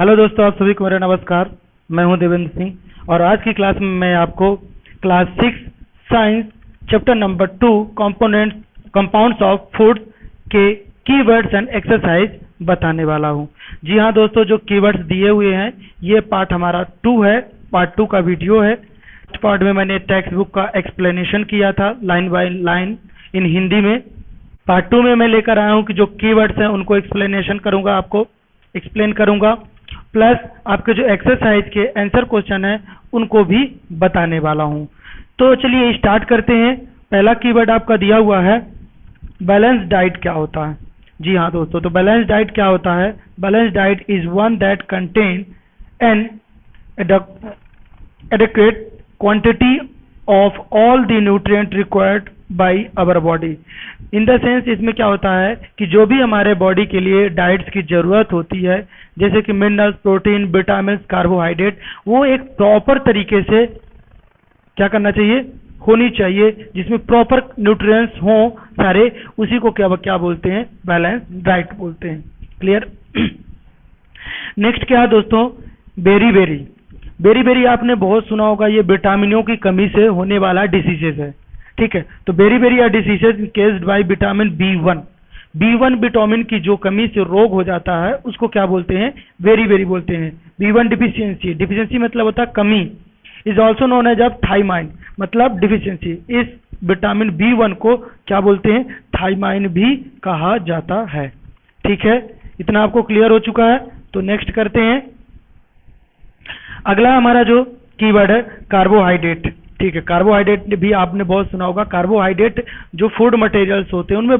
Hello दोस्तों, आप सभी को मेरा नमस्कार। मैं हूं देवेंद्र सिंह और आज की क्लास में मैं आपको class 6 science chapter number 2 compounds of foods के कीवर्ड्स एंड एक्सरसाइज बताने वाला हूं। जी हाँ दोस्तों, जो कीवर्ड्स दिए हुए हैं ये पार्ट हमारा 2 है, पार्ट 2 का वीडियो है। इस पार्ट में मैंने टेक्स्ट बुक का एक्सप्लेनेशन किया था line by line in Hindi में। पार्ट 2 में मैं लेकर आया हूं कि जो कीवर्ड्स हैं उनको एक्सप्लेनेशन करूंगा, आपको एक्सप्लेन करूंगा, प्लस आपके जो एक्सरसाइज के आंसर क्वेश्चन है उनको भी बताने वाला हूं। तो चलिए स्टार्ट करते हैं। पहला कीवर्ड आपका दिया हुआ है बैलेंस डाइट क्या होता है। जी हाँ दोस्तों, तो बैलेंस डाइट क्या होता है? Balance diet is one that contain an adequate quantity of all the nutrient required by our body। In the sense इसमें क्या होता है कि जो भी हमारे बॉडी के लिए डाइट्स की जरूरत होती है, जैसे कि मिनरल्स, प्रोटीन, विटामिन, कार्बोहाइड्रेट, वो एक प्रॉपर तरीके से क्या करना चाहिए, होनी चाहिए, जिसमें प्रॉपर न्यूट्रिएंट्स हों सारे, उसी को क्या बोलते हैं, बैलेंस डाइट बोलते हैं। क्लियर? नेक्स्ट क्या है दोस्तों, बेरी बेरी आपने बहुत सुना होगा। ये विटामिनों की कमी से होने वाला डिसीजेज है, ठीक है। तो बेरी या diseases caused by vitamin B1 vitamin की जो कमी से रोग हो जाता है उसको क्या बोलते हैं, बेरी बोलते हैं। B1 डिफिशियंसी मतलब होता है कमी। इज ऑल्सो नोन एज अब थाइमाइन, मतलब डिफिशियंसी। इस विटामिन B1 को क्या बोलते हैं, थाइमाइन भी कहा जाता है। ठीक है, इतना आपको क्लियर हो चुका है। तो नेक्स्ट करते हैं। अगला हमारा जो कीवर्ड है कार्बोहाइड्रेट। ठीक है, कार्बोहाइड्रेट भी आपने बहुत सुना होगा। कार्बोहाइड्रेट जो फूड मटेरियल्स होते हैं उनमें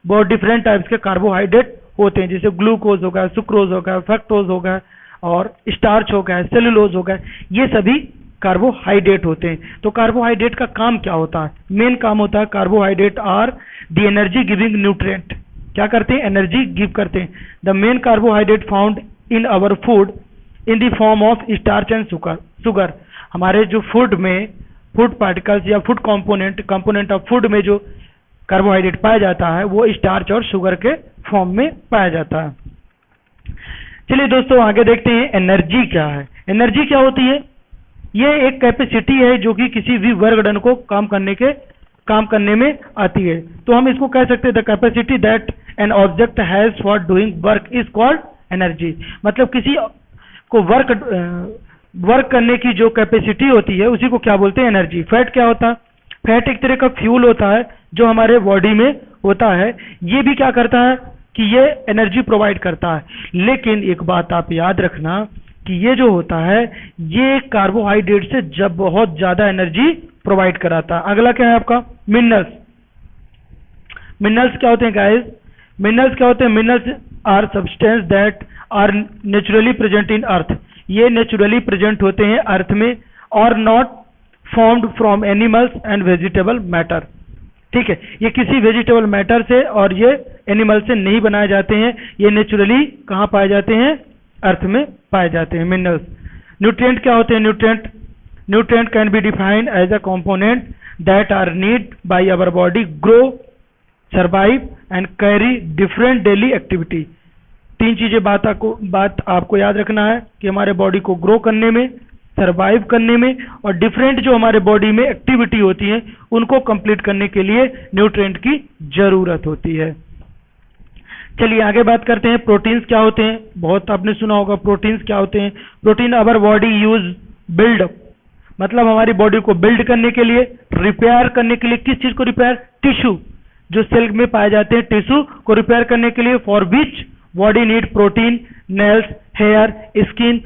बहुत डिफरेंट टाइप्स के कार्बोहाइड्रेट होते हैं, जैसे ग्लूकोज हो गया, सुक्रोज हो गया, फ्रक्टोज हो गया और स्टार्च हो गया, सेलुलोज हो गया, ये सभी कार्बोहाइड्रेट होते हैं। तो कार्बोहाइड्रेट का काम क्या होता है? मेन काम होता है carbohydrate are the energy giving nutrient. क्या करते हैं? एनर्जी गिव करते हैं। The main carbohydrate found in our food in the form of starch and sugar. हमारे जो फूड में फूड पार्टिकल्स या फूड कंपोनेंट ऑफ फूड में जो कार्बोहाइड्रेट पाया जाता है वो स्टार्च और शुगर के फॉर्म में पाया जाता है। चलिए दोस्तों आगे देखते हैं एनर्जी क्या है। एनर्जी क्या होती है? ये एक कैपेसिटी है जो कि किसी भी वर्कडन को काम करने में आती है। तो हम इसको कह सकते हैं the capacity that an object has for doing work is called energy. मतलब किसी को वर्क करने की जो कैपेसिटी होती है उसी को क्या बोलते हैं, एनर्जी। फैट क्या होता है? फैट एक तरह का फ्यूल होता है जो हमारे बॉडी में होता है। ये भी क्या करता है कि ये एनर्जी प्रोवाइड करता है। लेकिन एक बात आप याद रखना कि ये जो होता है ये कार्बोहाइड्रेट से जब बहुत ज्यादा एनर्जी प्रोवाइड कराता है। अगला क्या है आपका, मिनरल्स। मिनरल्स क्या होते हैं गाइस? मिनरल्स क्या होते हैं? Minerals are substance that are naturally present in earth. ये नेचुरली प्रेजेंट होते हैं अर्थ में और not formed from animals and vegetable matter. ठीक है, ये किसी वेजिटेबल मैटर से और ये एनिमल से नहीं बनाए जाते हैं। ये नेचुरली कहाँ पाए जाते हैं? अर्थ में पाए जाते हैं मिनरल्स। न्यूट्रिएंट क्या होते हैं? Nutrient can be defined as a component that are need by our body grow, survive and carry different daily activity. तीन चीजें बात आपको याद रखना है कि हमारे बॉडी को ग्रो करने में, सर्वाइव करने में और डिफरेंट जो हमारे बॉडी में एक्टिविटी होती है उनको कंप्लीट करने के लिए न्यूट्रिएंट की जरूरत होती है। चलिए आगे बात करते हैं। प्रोटीन्स क्या होते हैं? बहुत आपने सुना होगा प्रोटीन्स क्या होते हैं। Protein our body use build, मतलब हमारी बॉडी को बिल्ड करने के लिए, रिपेयर करने के लिए। किस चीज को रिपेयर? टिश्यू, जो सेल में पाए जाते हैं टिश्यू को रिपेयर करने के लिए। For which body need protein, nails, hair, skin,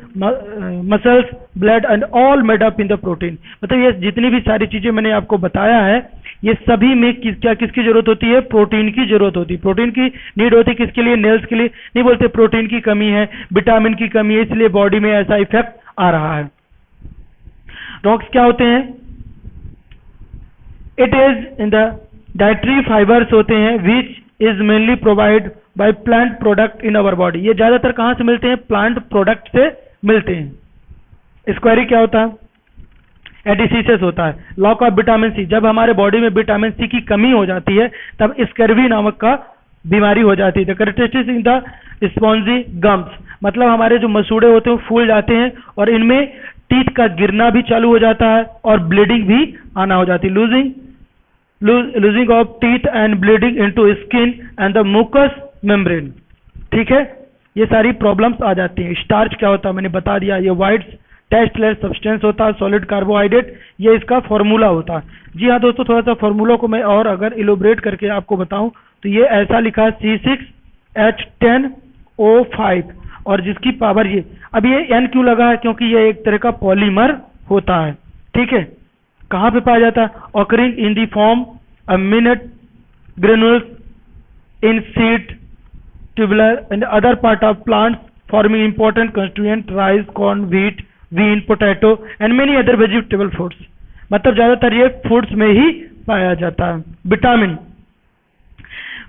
muscles, blood and all made up in the protein. मतलब ये जितनी भी सारी चीजें मैंने आपको बताया है ये सभी में किसकी जरूरत होती है? प्रोटीन की जरूरत होती है। प्रोटीन की नीड होती है किसके लिए? नेल्स के लिए नहीं बोलते प्रोटीन की कमी है, विटामिन की कमी है, इसलिए बॉडी में ऐसा इफेक्ट आ रहा है। रॉक्स क्या होते हैं? It is in the dietary fibres होते हैं which is mainly provide by plant product in our body. ये ज्यादातर कहाँ से मिलते हैं? प्लांट प्रोडक्ट से मिलते हैं। स्क्वायरी क्या होता है? एडिसीसेस होता है। लॉक ऑफ विटामिन सी, जब हमारे बॉडी में विटामिन सी की कमी हो जाती है तब स्कर्वी नामक का बीमारी हो जाती है। The characteristics in the spongy gums, मतलब हमारे जो मसूड़े होते हैं वो फूल जाते हैं और इनमें टीथ का गिरना भी चालू हो जाता है और ब्लीडिंग भी आना हो जाती है। Losing of teeth and bleeding into skin and the mucus membrane. ठीक है, ये सारी प्रॉब्लम्स आ जाती हैं। स्टार्च क्या होता है मैंने बता दिया, ये वाइट टेस्टलेस सब्सटेंस होता है, सॉलिड कार्बोहाइड्रेट, ये इसका फॉर्मूला होता है। जी हाँ दोस्तों, थोड़ा सा फॉर्मूला को मैं और अगर इलोबरेट करके आपको बताऊं तो ये ऐसा लिखा है C6H10O5 और जिसकी पावर ये, अब ये N क्यों लगा है, क्योंकि ये एक तरह का पॉलीमर होता है। ठीक है, कहाँ पे पाया जाता है? Occurring in the form a minute granules in seed tubular and other part of plants, forming important constituent rice, corn, wheat, bean, potato and many other vegetable foods। मतलब ज्यादातर ये फूड्स में ही पाया जाता है।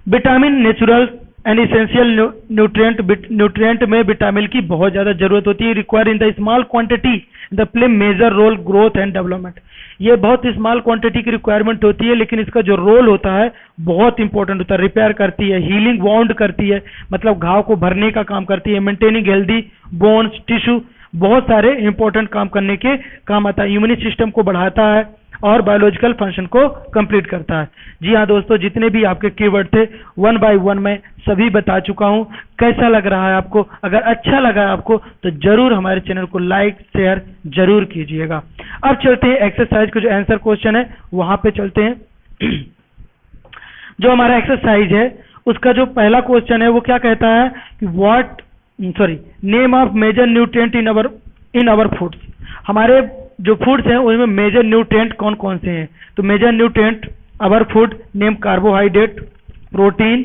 Vitamin natural and essential nutrient में vitamin की बहुत ज्यादा जरूरत होती है। Require in the small quantity the play major role growth and development. ये बहुत स्मॉल क्वांटिटी की रिक्वायरमेंट होती है लेकिन इसका जो रोल होता है बहुत इंपॉर्टेंट होता है। रिपेयर करती है, हीलिंग वाउंड करती है, मतलब घाव को भरने का काम करती है, मेंटेनिंग हेल्दी बोन्स टिश्यू, बहुत सारे इंपॉर्टेंट काम करने के काम आता है। इम्यूनिटी सिस्टम को बढ़ाता है और बायोलॉजिकल फंक्शन को कंप्लीट करता है। जी हाँ दोस्तों, जितने भी आपके कीवर्ड थे 1 बाय 1 मैं सभी बता चुका हूँ। कैसा लग रहा है आपको? अगर अच्छा लगा आपको तो जरूर हमारे चैनल को लाइक शेयर जरूर कीजिएगा। अब चलते हैं एक्सरसाइज का जो आंसर क्वेश्चन है वहां पे चलते हैं। जो हमारा एक्सरसाइज है उसका जो पहला क्वेश्चन है वो क्या कहता है कि name of major nutrient in our foods. हमारे जो फूड्स हैं उनमें मेजर न्यूट्रिएंट कौन कौन से हैं? तो major nutrient our food name carbohydrate, protein,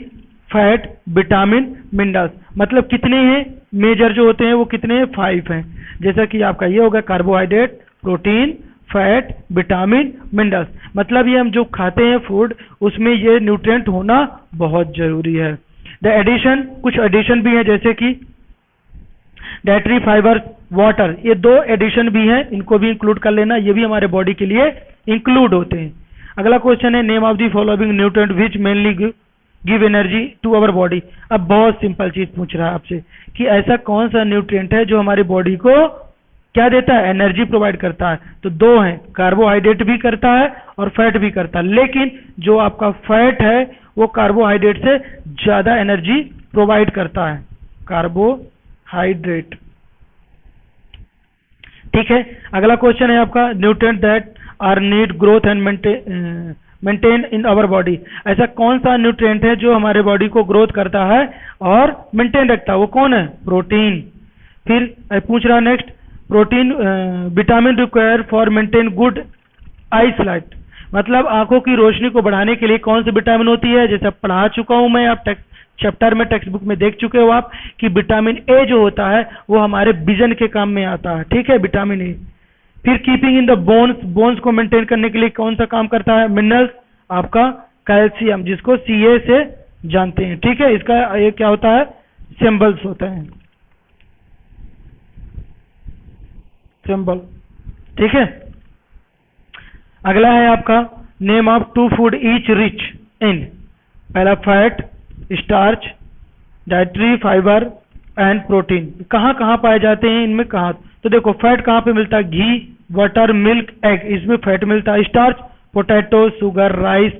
fat, vitamin, minerals. मतलब कितने हैं मेजर जो होते हैं वो कितने हैं? 5 हैं। जैसा कि आपका ये होगा carbohydrate, protein, fat, vitamin, minerals. मतलब ये हम जो खाते हैं फूड उसमें ये न्यूट्रिएंट होना बहुत जरूरी है। द एडिशन, कुछ एडिशन भी है जैसे कि डाइटरी फाइबर, वाटर, ये 2 एडिशन भी हैं, इनको भी इंक्लूड कर लेना, ये भी हमारे बॉडी के लिए इंक्लूड होते हैं। अगला क्वेश्चन है name of the following nutrient which mainly give energy to our body. अब बहुत सिंपल चीज पूछ रहा है आपसे कि ऐसा कौन सा न्यूट्रिएंट है जो हमारी बॉडी को क्या देता है? एनर्जी प्रोवाइड करता है। तो 2 हैं, कार्बोहाइड्रेट भी करता है और फैट भी करता है, लेकिन जो आपका फैट है वो कार्बोहाइड्रेट से ज्यादा एनर्जी प्रोवाइड करता है, कार्बोहाइड्रेट। ठीक है, अगला क्वेश्चन है आपका nutrient that are need growth and maintain in our body. ऐसा कौन सा न्यूट्रिएंट है जो हमारे बॉडी को ग्रोथ करता है और मेंटेन रखता है? वो कौन है? प्रोटीन। फिर पूछ रहा next, protein vitamin require for maintain good I site. मतलब आंखों की रोशनी को बढ़ाने के लिए कौन सी विटामिन होती है? जैसे पढ़ा चुका हूं मैं, आप चैप्टर में टेक्स्ट बुक में देख चुके हो आप कि विटामिन ए जो होता है वो हमारे विजन के काम में आता है। ठीक है, विटामिन ए। फिर कीपिंग इन द बोन्स को मेंटेन करने के लिए कौन सा काम करता है? मिनरल्स, आपका कैल्शियम, जिसको Ca से जानते हैं। ठीक है, इसका ये क्या होता है? सिंबल्स होते हैं, सिंबल। ठीक है, अगला है आपका name of 2 food each rich in. पहला fat, starch, dietary fibre and protein. कहाँ कहाँ पाए जाते हैं इनमें? कहाँ? तो देखो फैट कहाँ पे मिलता है? घी, बटर, मिल्क, एग, इसमें फैट मिलता है। Starch potato, sugar, rice.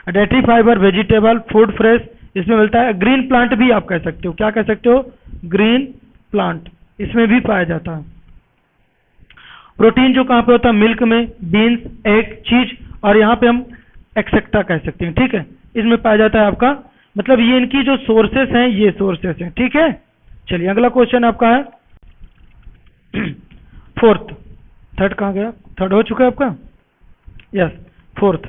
Dietary fibre vegetable, food, fresh, इसमें मिलता है। ग्रीन प्लांट भी आप कह सकते हो, क्या कह सकते हो? ग्रीन प्लांट, इसमें भी पाया जाता है। प्रोटीन जो कहाँ पे होता है? मिल्क में, बीन्स, एग, चीज, और यहाँ पे हम एक्सेट्रा कह सकते हैं। ठीक है, इसमें पाया जाता है आपका। मतलब ये इनकी जो सोर्सेस हैं ये सोर्सेस हैं। ठीक है, चलिए अगला क्वेश्चन आपका है 4th। 3rd कहाँ गया? 3rd हो चुका है आपका? Yes, 4th।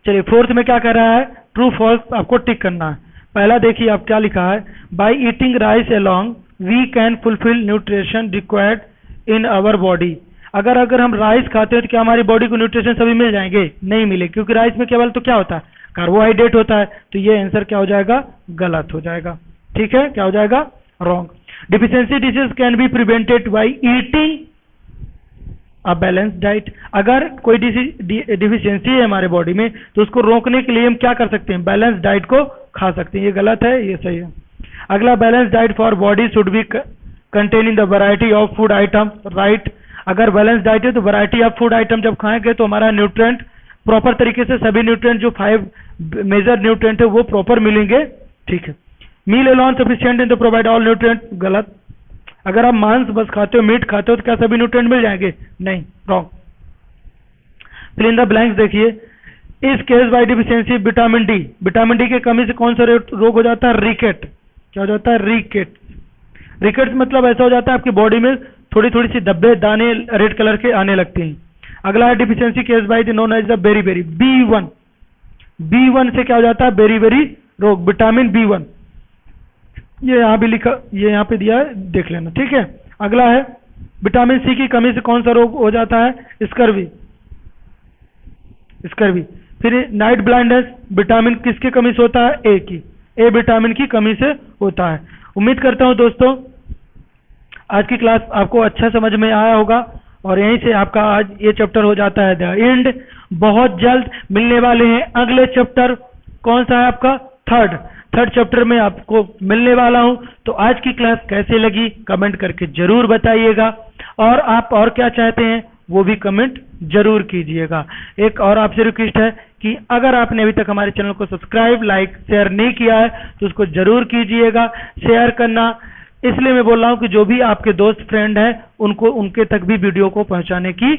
चलिए 4th में क्या कह रहा है? ट्रू फॉल्स आपको टिक करना है। पहला देखिए आप क्या लिखा है, by eating rice along we can fulfil nutrition required in our body. अगर हम राइस खाते हैं तो क्या हमारी बॉडी को न्यूट्रिशन सभी मिल जाएंगे? नहीं मिले, क्योंकि राइस में केवल तो क्या होता है? कार्बोहाइड्रेट होता है। तो ये आंसर क्या हो जाएगा? गलत हो जाएगा। ठीक है, क्या हो जाएगा? Wrong. Deficiency disease can be prevented by eating a balance diet. अगर कोई डिफिशियंसी है हमारे बॉडी में तो उसको रोकने के लिए हम क्या कर सकते हैं? बैलेंस डाइट को खा सकते हैं। ये गलत है, ये सही है। अगला, balance diet for body should be containing the variety of food item, right. अगर बैलेंस डाइट है तो वैरायटी ऑफ फूड आइटम जब खाएंगे तो हमारा न्यूट्रिएंट प्रॉपर तरीके से सभी न्यूट्रिएंट जो 5 मेजर न्यूट्रिएंट है वो प्रॉपर मिलेंगे, ठीक है। Meal alone sufficient in to provide all nutrient, गलत। अगर आप मांस बस खाते हो, मीट खाते हो तो क्या सभी न्यूट्रिएंट मिल जाएंगे? नहीं, wrong. Fill in the blanks देखिए, इस case by deficiency vitamin D, vitamin D की कमी से कौन सा रोग हो जाता है? रिकेट। क्या हो जाता है? रिकेट। रिकेट्स मतलब ऐसा हो जाता है आपकी बॉडी में थोड़ी थोड़ी सी धब्बे दाने रेड कलर के आने लगते हैं। अगला है deficiency case by the known as the beri B one. B one से क्या हो जाता है? बेरी रोग, विटामिन बी1। ये यहाँ भी लिखा, ये यहाँ पे दिया है, देख लेना, ठीक है। अगला है विटामिन सी की कमी से कौन सा रोग हो जाता है? स्कर्वी। स्कर्वी। फिर नाइट ब्लाइंडनेस विटामिन किसकी कमी से होता है? ए की, ए विटामिन की कमी से होता है। उम्मीद करता हूं दोस्तों आज की क्लास आपको अच्छा समझ में आया होगा और यहीं से आपका आज ये चैप्टर हो जाता है द एंड। बहुत जल्द मिलने वाले हैं अगले चैप्टर, कौन सा है आपका? थर्ड चैप्टर में आपको मिलने वाला हूं। तो आज की क्लास कैसे लगी कमेंट करके जरूर बताइएगा, और आप और क्या चाहते हैं वो भी कमेंट जरूर कीजिएगा। एक और आपसे रिक्वेस्ट है कि अगर आपने अभी तक हमारे चैनल को सब्सक्राइब, लाइक, शेयर नहीं किया है तो उसको जरूर कीजिएगा। शेयर करना इसलिए मैं बोल रहा हूं कि जो भी आपके दोस्त फ्रेंड हैं उनको, उनके तक भी वीडियो को पहुंचाने की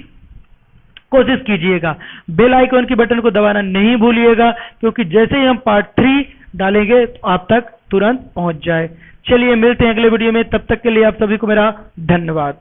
कोशिश कीजिएगा। बेल आइकन की बटन को दबाना नहीं भूलिएगा, क्योंकि जैसे ही हम पार्ट 3 डालेंगे तो आप तक तुरंत पहुंच जाए। चलिए मिलते हैं अगले वीडियो में, तब तक के लिए आप सभी को मेरा धन्यवाद।